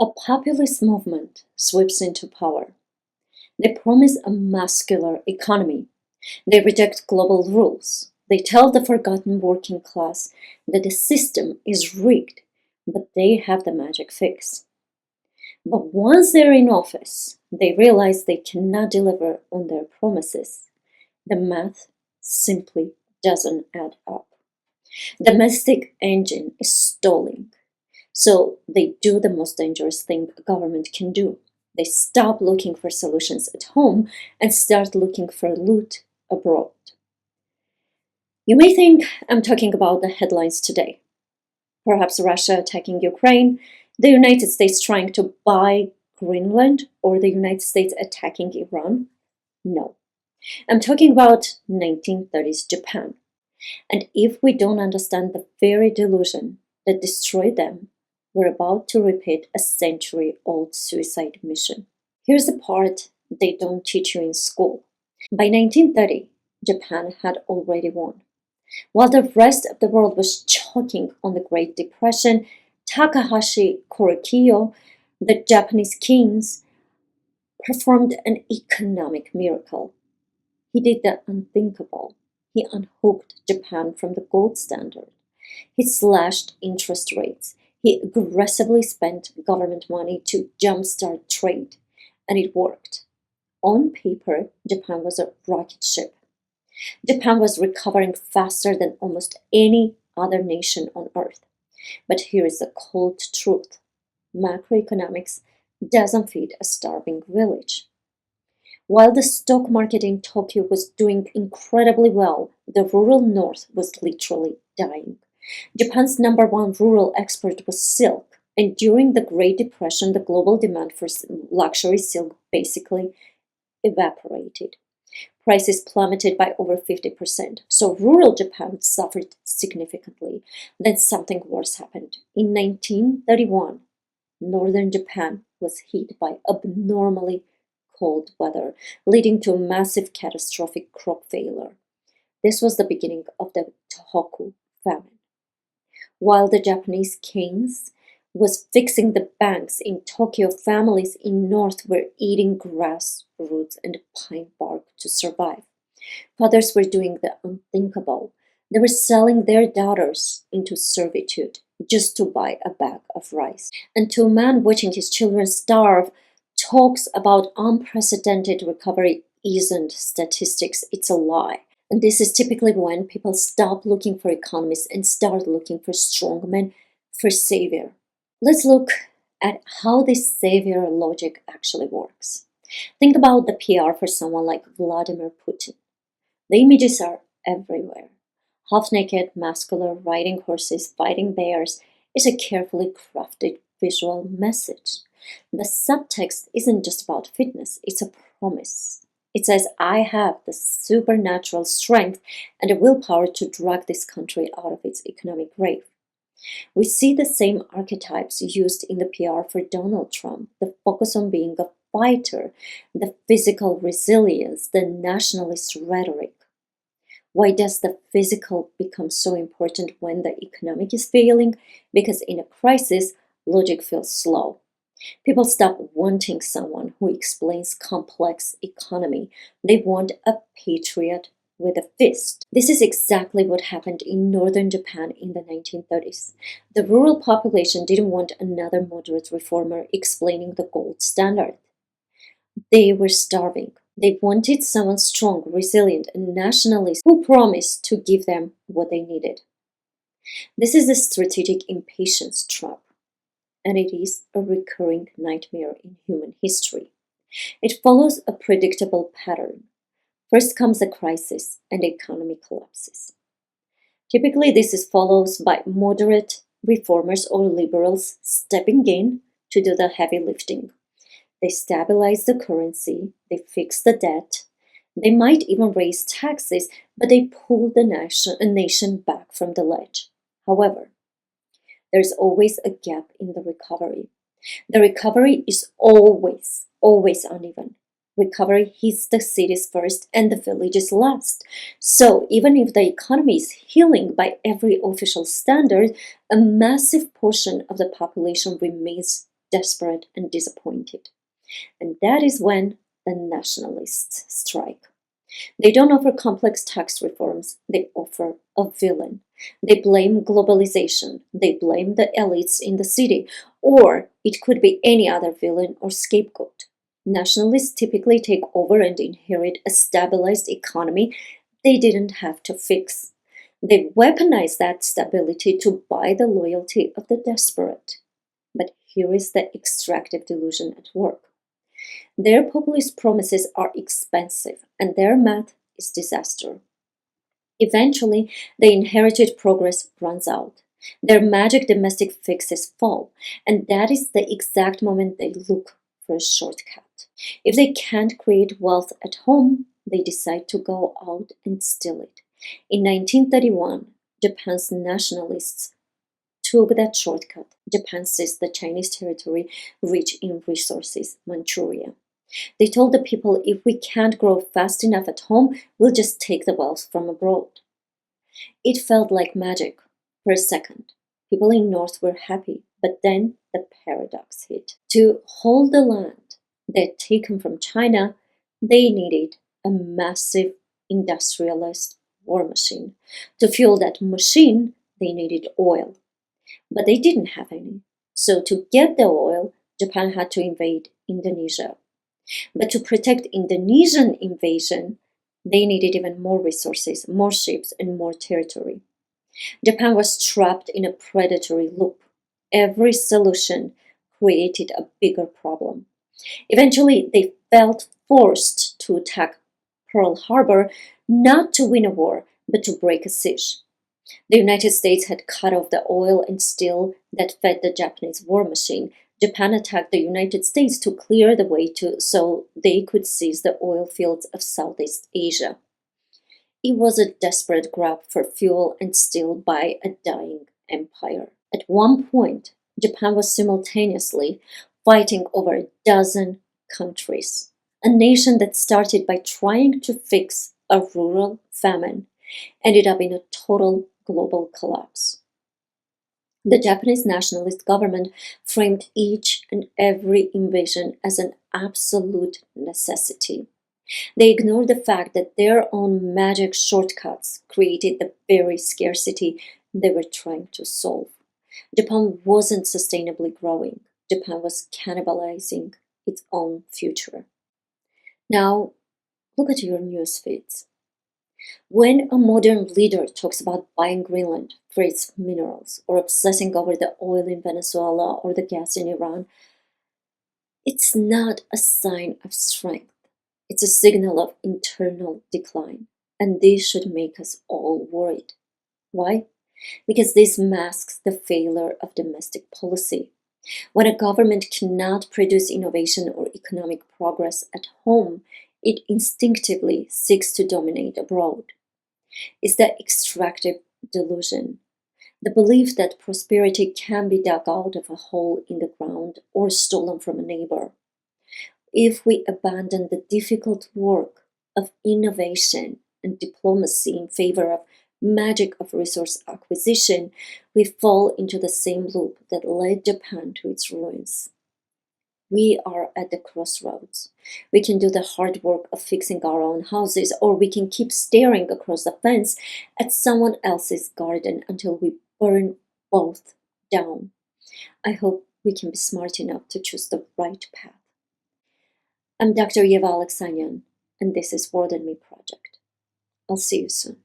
A populist movement sweeps into power. They promise a muscular economy. They reject global rules. They tell the forgotten working class that the system is rigged, but they have the magic fix. But once they're in office, they realize they cannot deliver on their promises. The math simply doesn't add up. The domestic engine is stalling. So they do the most dangerous thing a government can do. They stop looking for solutions at home and start looking for loot abroad. You may think I'm talking about the headlines today. Perhaps Russia attacking Ukraine, the United States trying to buy Greenland, or the United States attacking Iran. No. I'm talking about 1930s Japan. And if we don't understand the very delusion that destroyed them, we're about to repeat a century-old suicide mission. Here's the part they don't teach you in school. By 1930, Japan had already won. While the rest of the world was choking on the Great Depression, Takahashi Korekiyo, the Japanese king, performed an economic miracle. He did the unthinkable. He unhooked Japan from the gold standard. He slashed interest rates. He aggressively spent government money to jumpstart trade, and it worked. On paper, Japan was a rocket ship. Japan was recovering faster than almost any other nation on earth. But here is the cold truth. Macroeconomics doesn't feed a starving village. While the stock market in Tokyo was doing incredibly well, the rural north was literally dying. Japan's number one rural export was silk, and during the Great Depression, the global demand for luxury silk basically evaporated. Prices plummeted by over 50%, so rural Japan suffered significantly. Then something worse happened. In 1931, northern Japan was hit by abnormally cold weather, leading to a massive catastrophic crop failure. This was the beginning of the Tohoku Famine. While the Japanese kings was fixing the banks in Tokyo, families in north were eating grass, roots, and pine bark to survive. Fathers were doing the unthinkable. They were selling their daughters into servitude just to buy a bag of rice. And to a man watching his children starve, talks about unprecedented recovery isn't statistics, it's a lie. And this is typically when people stop looking for economists and start looking for strongmen, for savior. Let's look at how this savior logic actually works. Think about the PR for someone like Vladimir Putin. The images are everywhere. Half-naked, muscular, riding horses, fighting bears is a carefully crafted visual message. The subtext isn't just about fitness, it's a promise. It says, I have the supernatural strength and the willpower to drag this country out of its economic grave. We see the same archetypes used in the PR for Donald Trump, the focus on being a fighter, the physical resilience, the nationalist rhetoric. Why does the physical become so important when the economic is failing? Because in a crisis, logic feels slow. People stop wanting someone who explains complex economy. They want a patriot with a fist. This is exactly what happened in northern Japan in the 1930s. The rural population didn't want another moderate reformer explaining the gold standard. They were starving. They wanted someone strong, resilient, and nationalist who promised to give them what they needed. This is the strategic impatience trap, and it is a recurring nightmare in human history. It follows a predictable pattern. First comes a crisis, and the economy collapses. Typically, this is followed by moderate reformers or liberals stepping in to do the heavy lifting. They stabilize the currency, they fix the debt, they might even raise taxes, but they pull the nation back from the ledge. However, there's always a gap in the recovery. The recovery is always uneven. Recovery hits the cities first and the villages last. So even if the economy is healing by every official standard, a massive portion of the population remains desperate and disappointed. And that is when the nationalists strike. They don't offer complex tax reforms, they offer a villain. They blame globalization, they blame the elites in the city, or it could be any other villain or scapegoat. Nationalists typically take over and inherit a stabilized economy they didn't have to fix. They weaponize that stability to buy the loyalty of the desperate. But here is the extractive delusion at work. Their populist promises are expensive, and their math is disaster. Eventually, the inherited progress runs out. Their magic domestic fixes fall, and that is the exact moment they look for a shortcut. If they can't create wealth at home, they decide to go out and steal it. In 1931, Japan's nationalists took that shortcut. Japan seized the Chinese territory rich in resources, Manchuria. They told the people if we can't grow fast enough at home, we'll just take the wealth from abroad. It felt like magic for a second. People in North were happy, but then the paradox hit. To hold the land they'd taken from China, they needed a massive industrialized war machine. To fuel that machine, they needed oil. But they didn't have any. So to get the oil, Japan had to invade Indonesia. But to protect Indonesian invasion, they needed even more resources, more ships, and more territory. Japan was trapped in a predatory loop. Every solution created a bigger problem. Eventually, they felt forced to attack Pearl Harbor, not to win a war, but to break a siege. The United States had cut off the oil and steel that fed the Japanese war machine. Japan attacked the United States to clear the way so they could seize the oil fields of Southeast Asia. It was a desperate grab for fuel and steel by a dying empire. At one point, Japan was simultaneously fighting over a dozen countries. A nation that started by trying to fix a rural famine ended up in a total global collapse. The Japanese nationalist government framed each and every invasion as an absolute necessity. They ignored the fact that their own magic shortcuts created the very scarcity they were trying to solve. Japan wasn't sustainably growing. Japan was cannibalizing its own future. Now, look at your news feeds. When a modern leader talks about buying Greenland for its minerals or obsessing over the oil in Venezuela or the gas in Iran, it's not a sign of strength. It's a signal of internal decline. And this should make us all worried. Why? Because this masks the failure of domestic policy. When a government cannot produce innovation or economic progress at home, it instinctively seeks to dominate abroad. It's the extractive delusion, the belief that prosperity can be dug out of a hole in the ground or stolen from a neighbor. If we abandon the difficult work of innovation and diplomacy in favor of magic of resource acquisition, we fall into the same loop that led Japan to its ruins. We are at the crossroads. We can do the hard work of fixing our own houses, or we can keep staring across the fence at someone else's garden until we burn both down. I hope we can be smart enough to choose the right path. I'm Dr. Yeva Aleksanyan, and this is World and Me Project. I'll see you soon.